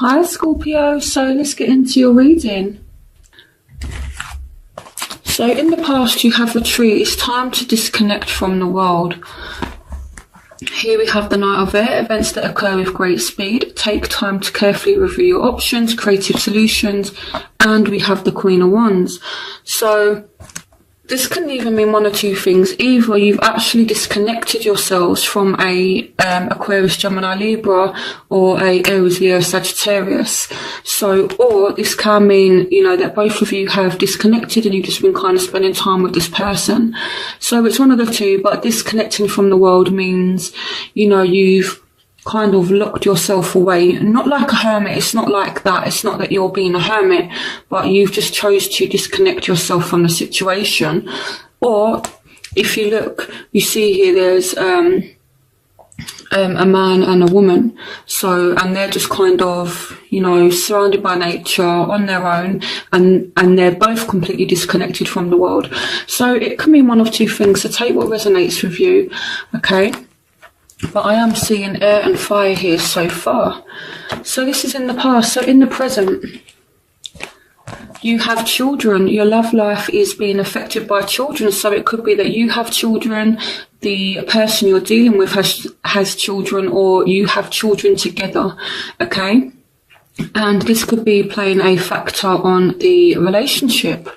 Hi Scorpio, so let's get into your reading. So in the past you have retreat, it's time to disconnect from the world. Here we have the Knight of Air, events that occur with great speed. Take time to carefully review your options, creative solutions, and we have the Queen of Wands. So this can even mean one or two things. Either you've actually disconnected yourselves from a Aquarius, Gemini, Libra, or a Aries, Leo, Sagittarius. So, or this can mean, that both of you have disconnected and you've just been kind of spending time with this person. So it's one of the two, but disconnecting from the world means, you've kind of locked yourself away, not like a hermit. It's not like that. It's not that you're being a hermit, but you've just chose to disconnect yourself from the situation. Or if you look, you see here there's a man and a woman. So, and they're just kind of, surrounded by nature on their own, and they're both completely disconnected from the world. So it can mean one of two things. So take what resonates with you, okay? But I am seeing air and fire here so far. So this is in the past. So in the present, you have children. Your love life is being affected by children. So it could be that you have children, the person you're dealing with has children, or you have children together, okay? And this could be playing a factor on the relationship.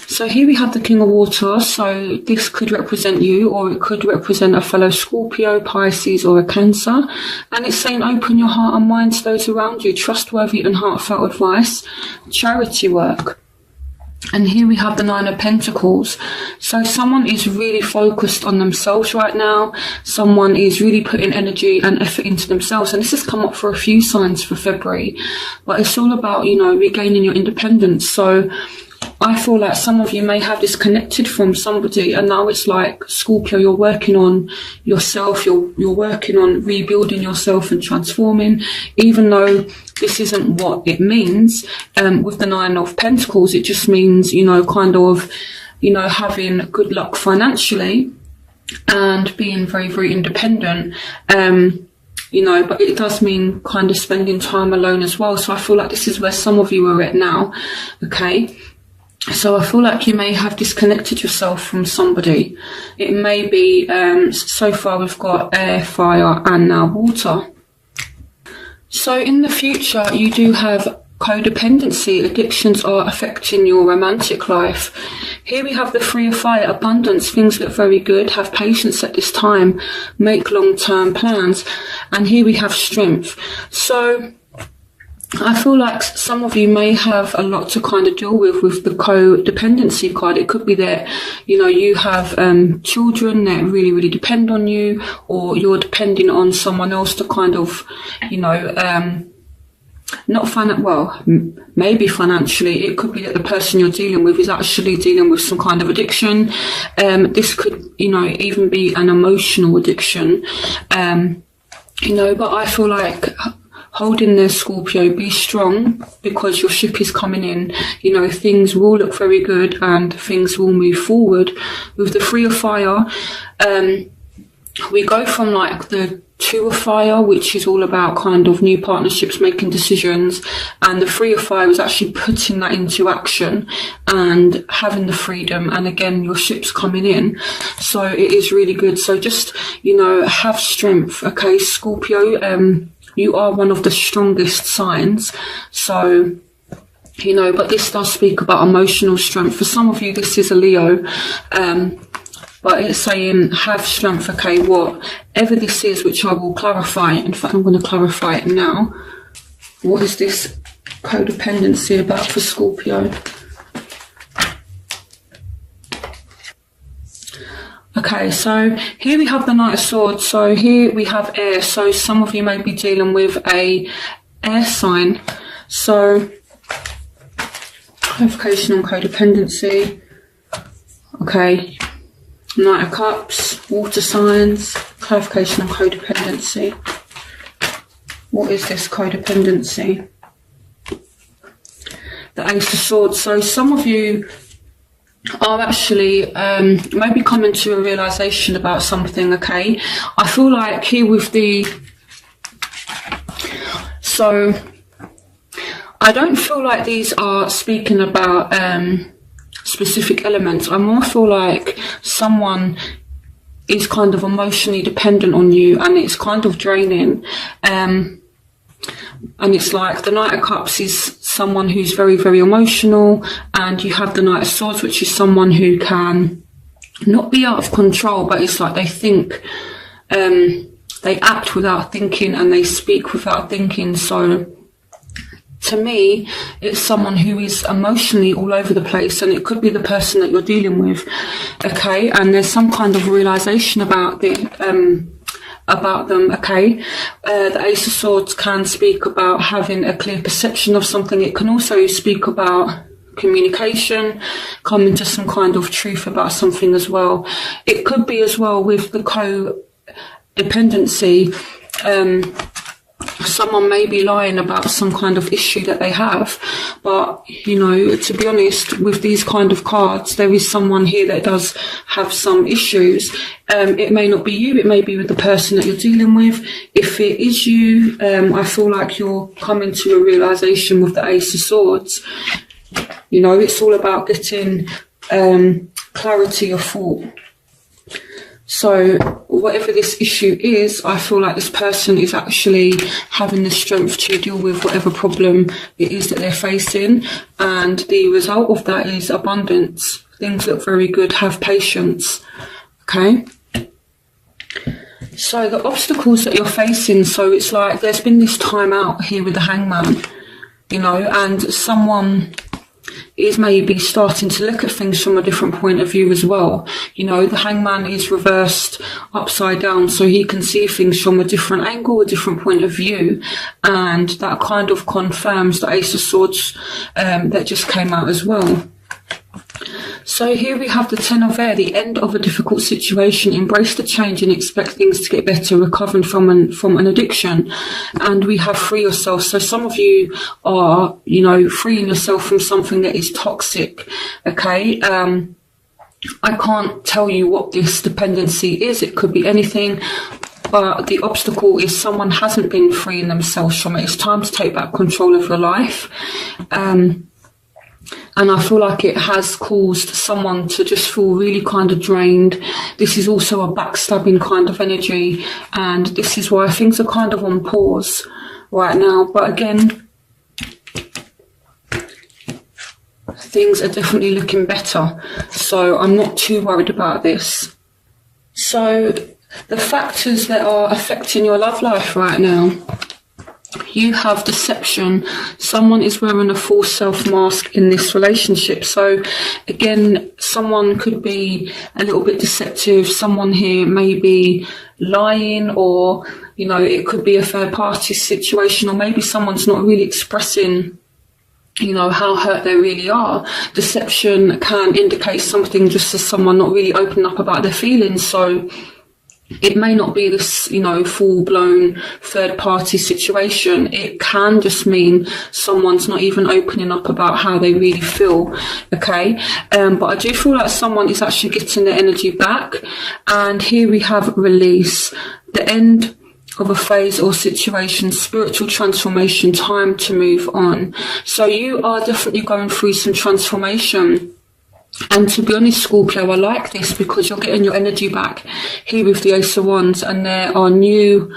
So here we have the King of Water, so this could represent you, or it could represent a fellow Scorpio, Pisces, or a Cancer. And it's saying open your heart and mind to those around you, trustworthy and heartfelt advice, charity work. And here we have the Nine of Pentacles. So someone is really focused on themselves right now. Someone is really putting energy and effort into themselves. And this has come up for a few signs for February. But it's all about, regaining your independence. So I feel like some of you may have disconnected from somebody, and now it's like, Scorpio, you're working on yourself, you're working on rebuilding yourself and transforming, even though this isn't what it means. With the Nine of Pentacles, it just means, having good luck financially and being very, very independent. But it does mean kind of spending time alone as well. So I feel like this is where some of you are at now, okay? So I feel like you may have disconnected yourself from somebody. It may be, so far we've got air, fire, and now water. So in the future, you do have codependency. Addictions are affecting your romantic life. Here we have the Three of Fire, abundance. Things look very good. Have patience at this time. Make long-term plans. And here we have strength. So I feel like some of you may have a lot to kind of deal with the codependency card. It could be that, you have children that really, really depend on you, or you're depending on someone else to kind of, maybe financially. It could be that the person you're dealing with is actually dealing with some kind of addiction. This could, even be an emotional addiction. But I feel like, hold in there, Scorpio, be strong, because your ship is coming in. Things will look very good and things will move forward. With the Three of Fire, we go from like the Two of Fire, which is all about kind of new partnerships, making decisions, and the Three of Fire is actually putting that into action and having the freedom. And again, your ship's coming in, so it is really good. So just, have strength, okay, Scorpio. You are one of the strongest signs. So, but this does speak about emotional strength. For some of you, this is a Leo. But it's saying have strength, okay, whatever this is, which I will clarify. In fact, I'm going to clarify it now. What is this codependency about for Scorpio? Okay, so here we have the Knight of Swords. So here we have air. So some of you may be dealing with a air sign. So clarification on codependency. Okay, Knight of Cups, water signs, clarification on codependency. What is this codependency? The Ace of Swords. So some of you are actually maybe coming to a realization about something, okay? I feel like here with the So I don't feel like these are speaking about specific elements. I more feel like someone is kind of emotionally dependent on you, and it's kind of draining. And it's like the Knight of Cups is someone who's very, very emotional, and you have the Knight of Swords, which is someone who can not be out of control, but it's like they think, they act without thinking, and they speak without thinking. So to me, it's someone who is emotionally all over the place, and it could be the person that you're dealing with, okay? And there's some kind of realization about them, okay? The Ace of Swords can speak about having a clear perception of something. It can also speak about communication, coming to some kind of truth about something as well. It could be as well with the codependency. Someone may be lying about some kind of issue that they have, but you know, to be honest, with these kind of cards, there is someone here that does have some issues. It may not be you, it may be with the person that you're dealing with. If it is you, I feel like you're coming to a realization with the Ace of Swords. You know, it's all about getting clarity of thought. So whatever this issue is, I feel like this person is actually having the strength to deal with whatever problem it is that they're facing. And the result of that is abundance. Things look very good. Have patience. Okay. So the obstacles that you're facing, so it's like there's been this time out here with the Hangman, you know, and someone is maybe starting to look at things from a different point of view as well. You know, the Hangman is reversed upside down, so he can see things from a different angle, a different point of view, and that kind of confirms the Ace of Swords that just came out as well. So here we have the Ten of Air, the end of a difficult situation. Embrace the change and expect things to get better, recovering from an addiction. And we have free yourself. So some of you are, you know, freeing yourself from something that is toxic. Okay. I can't tell you what this dependency is. It could be anything. But the obstacle is someone hasn't been freeing themselves from it. It's time to take back control of your life. And I feel like it has caused someone to just feel really kind of drained. This is also a backstabbing kind of energy. And this is why things are kind of on pause right now. But again, things are definitely looking better. So I'm not too worried about this. So the factors that are affecting your love life right now. You have deception. Someone is wearing a false self mask in this relationship. So again, someone could be a little bit deceptive. Someone here may be lying, or, you know, it could be a third party situation, or maybe someone's not really expressing, you know, how hurt they really are. Deception can indicate something just as someone not really opening up about their feelings. So it may not be this, you know, full-blown third-party situation. It can just mean someone's not even opening up about how they really feel, okay? But I do feel like someone is actually getting their energy back. And here we have release, the end of a phase or situation, spiritual transformation, time to move on. So you are definitely going through some transformation. And to be honest, Scorpio, I like this because you're getting your energy back here with the Ace of Wands, and there are new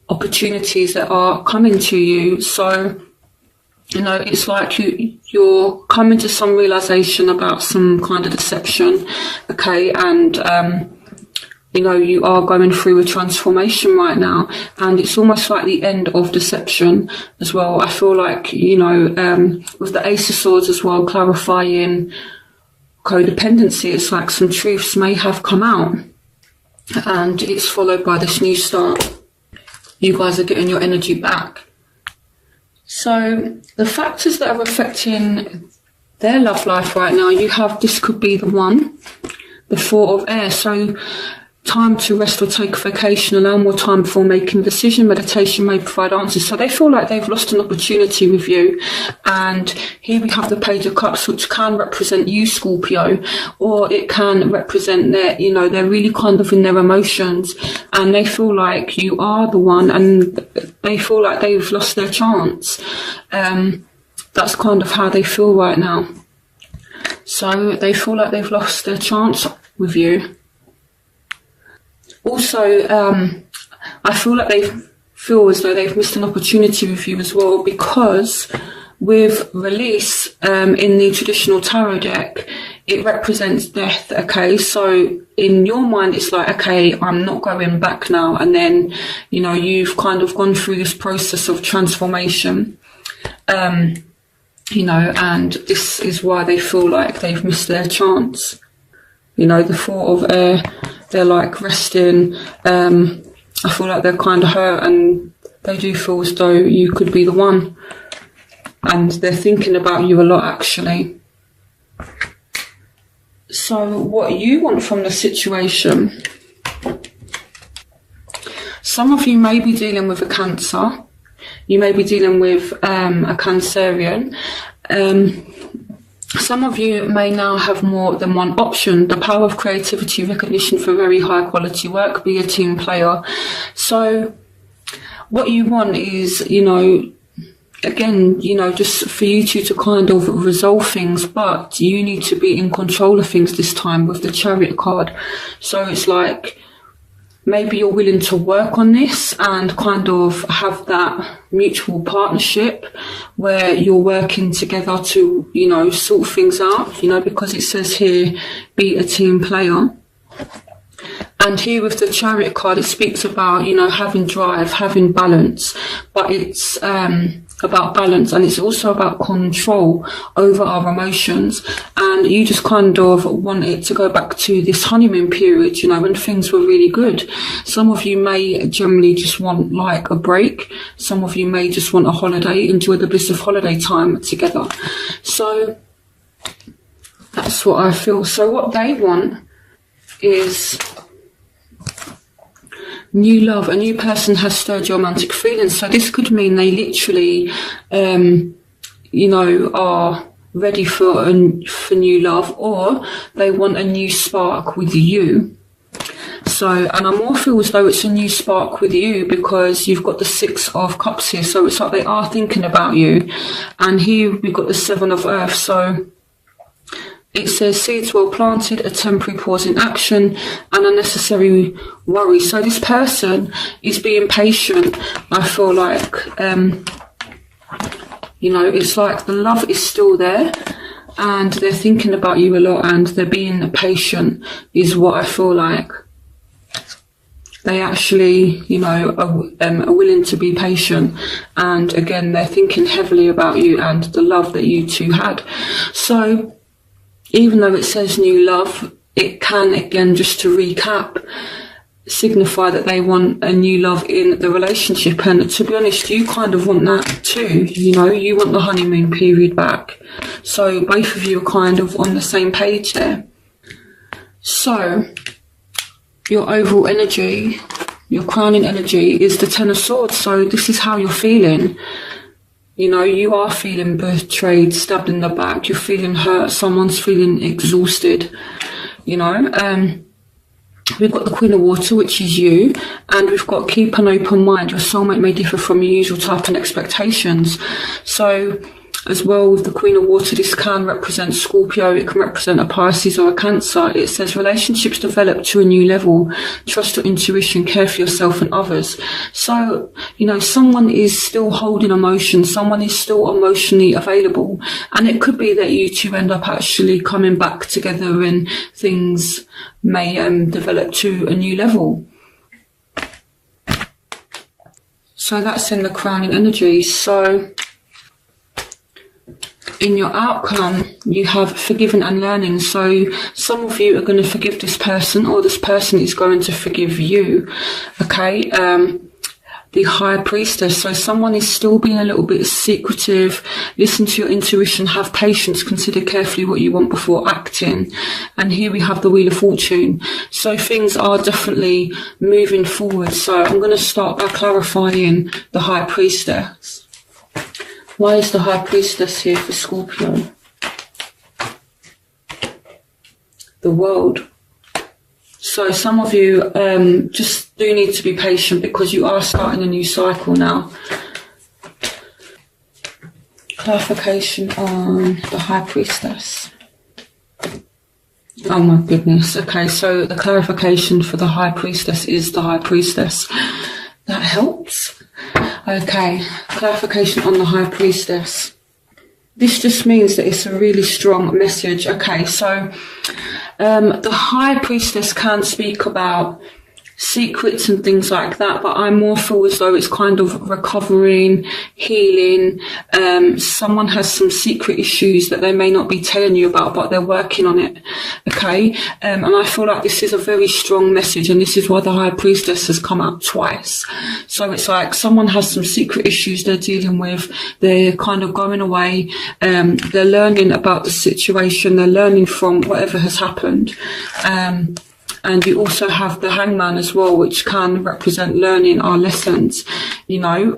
opportunities that are coming to you. So, you know, it's like you're coming to some realization about some kind of deception, okay? And, you know, you are going through a transformation right now, and it's almost like the end of deception as well. I feel like, you know, with the Ace of Swords as well, clarifying codependency, it's like some truths may have come out, and it's followed by this new start. You guys are getting your energy back. So the factors that are affecting their love life right now, you have, this could be the one, the Four of Air. So time to rest or take a vacation, allow more time before making a decision, meditation may provide answers. So they feel like they've lost an opportunity with you. And here we have the Page of Cups, which can represent you, Scorpio, or it can represent their, they're really kind of in their emotions, and they feel like you are the one, and they feel like they've lost their chance. That's kind of how they feel right now. So they feel like they've lost their chance with you. Also, I feel like they feel as though they've missed an opportunity with you as well, because with release in the traditional tarot deck, it represents death. Okay, so in your mind, it's like, okay, I'm not going back now. And then, you've kind of gone through this process of transformation, and this is why they feel like they've missed their chance. The Four of Air, they're like resting. I feel like they're kind of hurt, and they do feel as though you could be the one. And they're thinking about you a lot, actually. So what you want from the situation. Some of you may be dealing with a Cancer. You may be dealing with a Cancerian. Some of you may now have more than one option. The power of creativity, recognition for very high quality work, be a team player. So what you want is, again, just for you two to kind of resolve things, but you need to be in control of things this time with the Chariot card. So it's like, maybe you're willing to work on this and kind of have that mutual partnership where you're working together to, sort things out, because it says here, be a team player. And here with the Chariot card, it speaks about, having drive, having balance, but it's about balance, and it's also about control over our emotions. And you just kind of want it to go back to this honeymoon period, when things were really good. Some of you may generally just want like a break. Some of you may just want a holiday, enjoy the bliss of holiday time together. So that's what I feel. So what they want is new love. A new person has stirred your romantic feelings. So this could mean they literally, are ready for new love, or they want a new spark with you. So, and I more feel as though it's a new spark with you because you've got the Six of Cups here. So it's like they are thinking about you. And here we've got the Seven of Earth. So it says seeds well planted, a temporary pause in action, and unnecessary worry. So this person is being patient. I feel like, it's like the love is still there, and they're thinking about you a lot, and they're being patient is what I feel like. They actually, are willing to be patient. And again, they're thinking heavily about you and the love that you two had. So even though it says new love, it can, again, just to recap, signify that they want a new love in the relationship. And to be honest, you kind of want that too. You want the honeymoon period back. So both of you are kind of on the same page there. So your overall energy, your crowning energy is the Ten of Swords. So this is how you're feeling. You are feeling betrayed, stabbed in the back. You're feeling hurt. Someone's feeling exhausted. We've got the Queen of Water, which is you. And we've got keep an open mind. Your soulmate may differ from your usual type and expectations. So as well, with the Queen of Water, this can represent Scorpio, it can represent a Pisces or a Cancer. It says relationships develop to a new level. Trust your intuition, care for yourself and others. So, someone is still holding emotion, someone is still emotionally available. And it could be that you two end up actually coming back together and things may develop to a new level. So that's in the crowning energy. So in your outcome, you have forgiven and learning. So some of you are going to forgive this person, or this person is going to forgive you. Okay. the High Priestess. So someone is still being a little bit secretive. Listen to your intuition, have patience, consider carefully what you want before acting. And here we have the Wheel of Fortune. So things are definitely moving forward. So I'm going to start by clarifying the High Priestess. Why is the High Priestess here for Scorpio? The World. So some of you just do need to be patient because you are starting a new cycle now. Clarification on the High Priestess. Oh my goodness. Okay, so the clarification for the High Priestess is the High Priestess. That helps. Okay, clarification on the High Priestess. This just means that it's a really strong message. Okay, so the High Priestess can speak about secrets and things like that, but I more feel as though it's kind of recovering, healing. Someone has some secret issues that they may not be telling you about, but they're working on it. Okay, and I feel like this is a very strong message, and this is why the High Priestess has come out twice. So it's like someone has some secret issues they're dealing with. They're kind of going away. They're learning about the situation. They're learning from whatever has happened. And you also have the Hangman as well, which can represent learning our lessons. You know,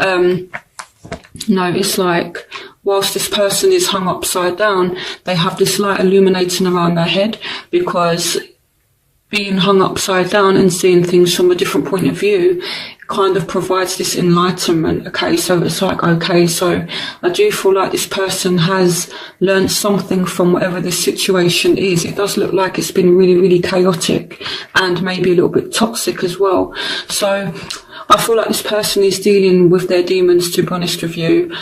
it's like whilst this person is hung upside down, they have this light illuminating around their head, because being hung upside down and seeing things from a different point of view kind of provides this enlightenment. Okay, so it's like, okay, so I do feel like this person has learned something from whatever this situation is. It does look like it's been really, really chaotic and maybe a little bit toxic as well. So I feel like this person is dealing with their demons, to be honest with you.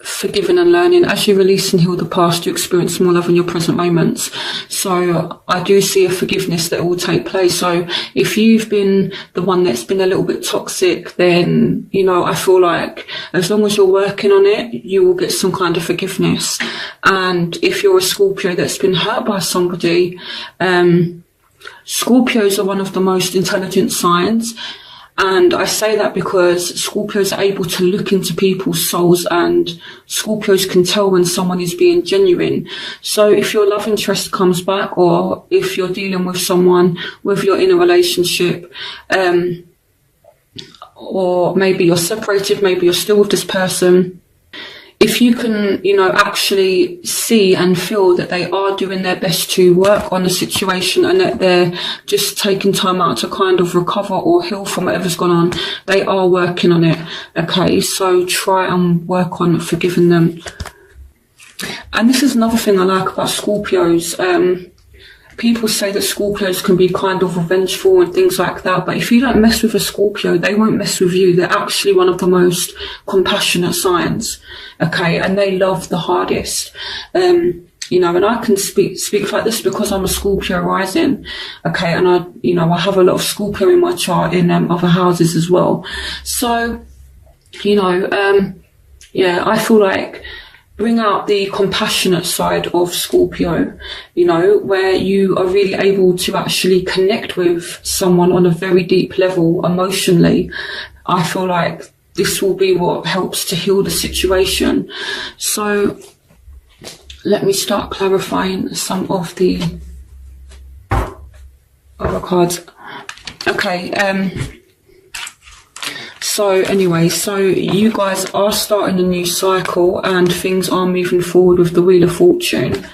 Forgiving and learning. As you release and heal the past, you experience more love in your present moments. So I do see a forgiveness that will take place. So if you've been the one that's been a little bit toxic, then, you know, I feel like as long as you're working on it, you will get some kind of forgiveness. And if you're a Scorpio that's been hurt by somebody, Scorpios are one of the most intelligent signs. And I say that because Scorpios are able to look into people's souls, and Scorpios can tell when someone is being genuine. So if your love interest comes back, or if you're dealing with someone, whether you're in a relationship, or maybe you're separated, maybe you're still with this person, if you can, you know, actually see and feel that they are doing their best to work on the situation, and that they're just taking time out to kind of recover or heal from whatever's gone on, they are working on it. Okay, so try and work on forgiving them. And this is another thing I like about Scorpios. People say that Scorpios can be kind of revengeful and things like that, but if you don't mess with a Scorpio, they won't mess with you. They're actually one of the most compassionate signs, okay, and they love the hardest. You know, and I can speak like this because I'm a Scorpio rising, okay, and I have a lot of Scorpio in my chart in other houses as well. So, you know, yeah, I feel like bring out the compassionate side of Scorpio, you know, where you are really able to actually connect with someone on a very deep level emotionally. I feel like this will be what helps to heal the situation. So let me start clarifying some of the other cards. Okay, so anyway, so you guys are starting a new cycle and things are moving forward with the Wheel of Fortune.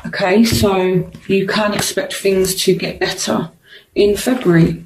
Okay, so you can expect things to get better in February.